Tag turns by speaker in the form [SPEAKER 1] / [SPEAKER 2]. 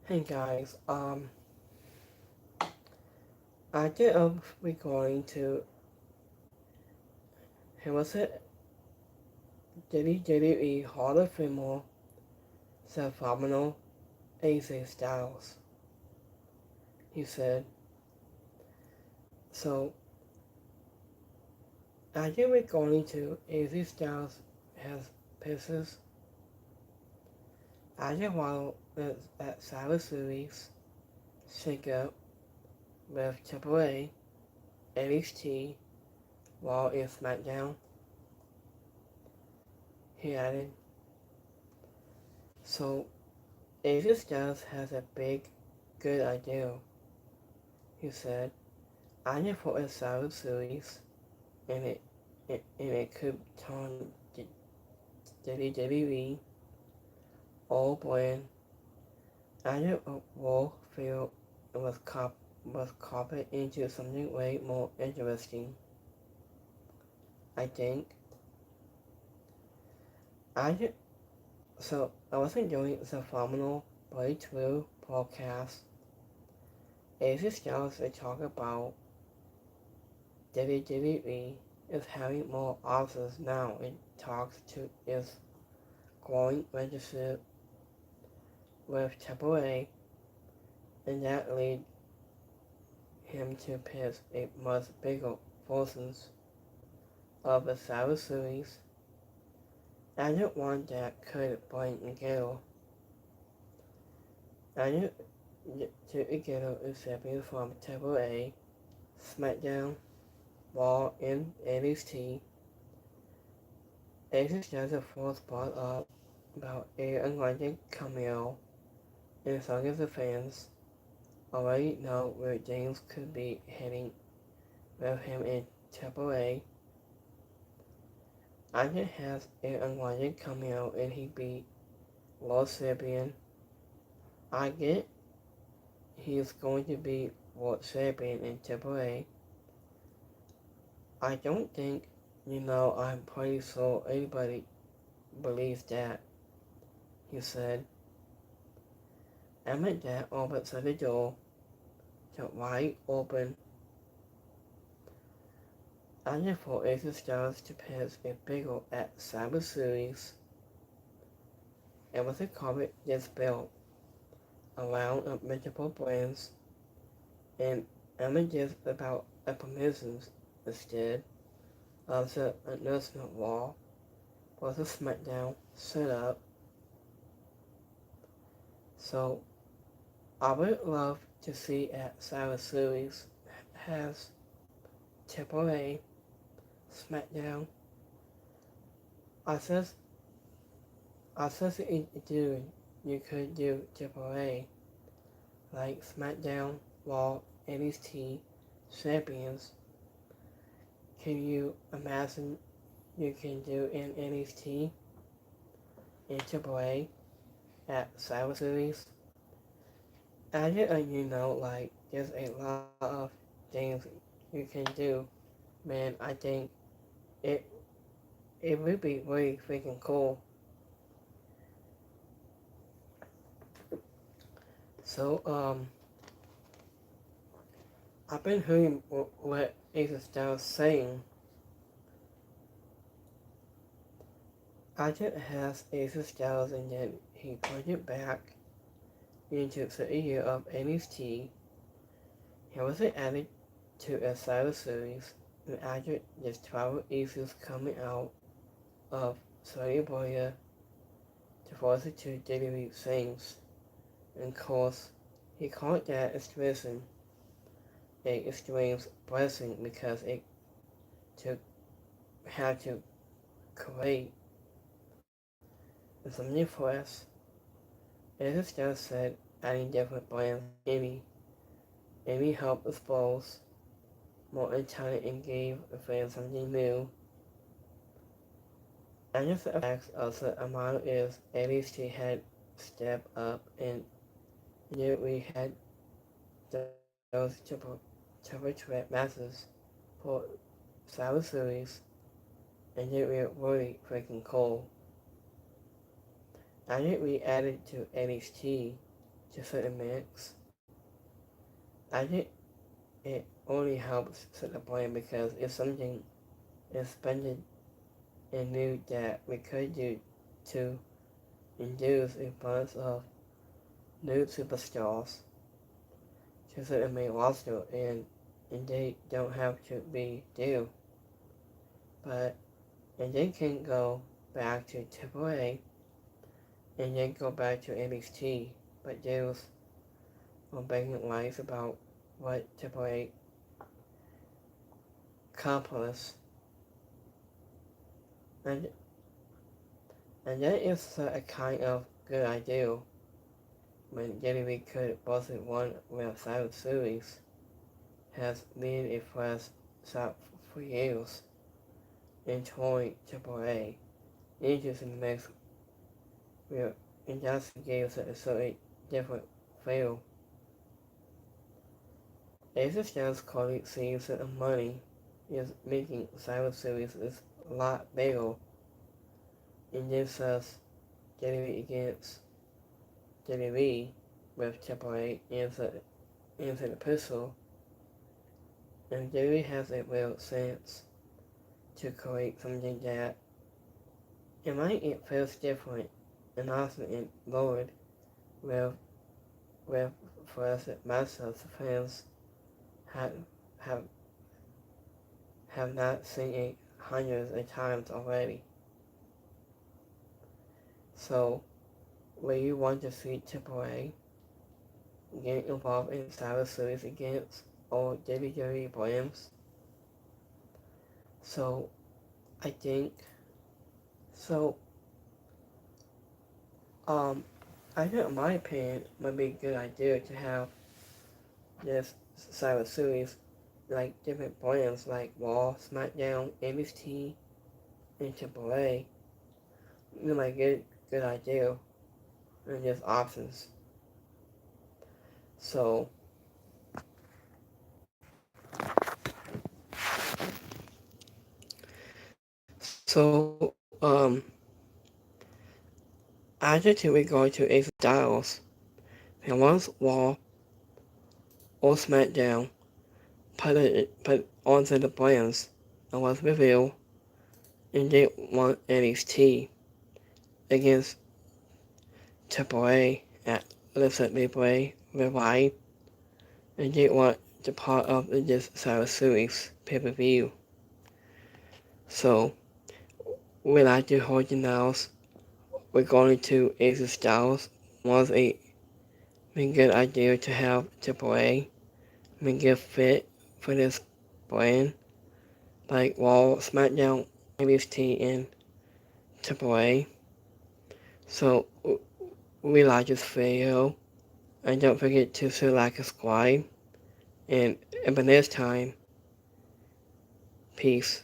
[SPEAKER 1] Hey guys, I did a recording to, who was it? WWE Hall of Famer, phenomenal AJ Styles. He said, so I did recording to AJ Styles has pieces. I did while at Cyber Series, shake up with AAA, NXT, Raw and Smackdown. He added, so AJ Styles has a big, good idea. He said, I just for a Cyber Series, and it could turn WWE all brand. I just will feel was copied into something way more interesting. I think. I just, so I wasn't doing the phenomenal breakthrough podcast. AJ Styles they talk about WWE is having more offers now. It talks to is growing registered with AAA, and that lead him to pitch a much bigger versions of the Cyber Series. I didn't want that could bring together. I didn't to together exception from AAA, Smackdown, Raw, and NXT. Aces does a first brought up about a unlikely cameo, and some of the fans already know where James could be heading with him in AAA. Isaac has an unlikely cameo and he beat World Champion. I get he is going to be World Champion in AAA. I don't think, I'm pretty sure anybody believes that, he said. Emmett Dad opens the door to wide open. I just for Aces Stars to pass a bigger at Cyber Series. And with a carpet that's built around multiple brands and images about permissions instead of the announcement wall was a Smackdown set up. So I would love to see at Cyber Series has AAA, Smackdown. I says you could do AAA like Smackdown, Raw, NXT, Champions. Can you imagine you can do in NXT in AAA at Cyber Series? I just, like there's a lot of things you can do. Man, I think it it would be really freaking cool. So I've been hearing what Ace Styles saying. Ajit has Ace Styles and then he put it back into the year of NXT. He was added to a Cyber Series and Ajit just 12 issues coming out of Saudi Arabia to force it to WWE things. And of course, he called that expression a extreme blessing because it took had to create something for us. As it still said, adding different brands any help expose more intelligent and gave the fans something new. And just the effects of the amount is at least he had stepped up and we had those triple threat matches for Cyber Series and it was really freaking cool. I think we added to NXT to set the mix. I think it only helps set the brand because it's something expanded and new that we could do to induce a bunch of new superstars to set the main roster, and they don't have to be due. But and they can go back to AAA and then go back to NXT, but there's no begging lies about what AAA accomplished. And that is a kind of good idea when WWE could both one with Survivor Series has been a fresh start for years and touring AAA into the mix where it just gives it a slightly different feel. Asia Styles' colleague sees that the money is making Survivor Series is a lot bigger, and this says WWE against WWE with AAA into the pistol, and WWE has a real sense to create something that it feels different and also in lowered with for us myself the fans have have not seen it hundreds of times already. So when you want to see AAA get involved in Survivor Series against all WWE brands, so I think I think in my opinion it would be a good idea to have this Survivor Series like different brands like Raw, Smackdown, NXT, and AAA. You might get a good idea and just options. So after to regard to Ace Styles, there was Raw or Smackdown put onto the brands and was revealed and they want NXT against AAA at Listen Replay Revive, and they want the part of this Survivor Series pay-per-view. So we like to hold you now regarding to Ace Styles was a good idea to have AAA get fit for this brand like Raw, SmackDown, NXT, and AAA. So we like this video, and don't forget to like and subscribe. And until next time, peace.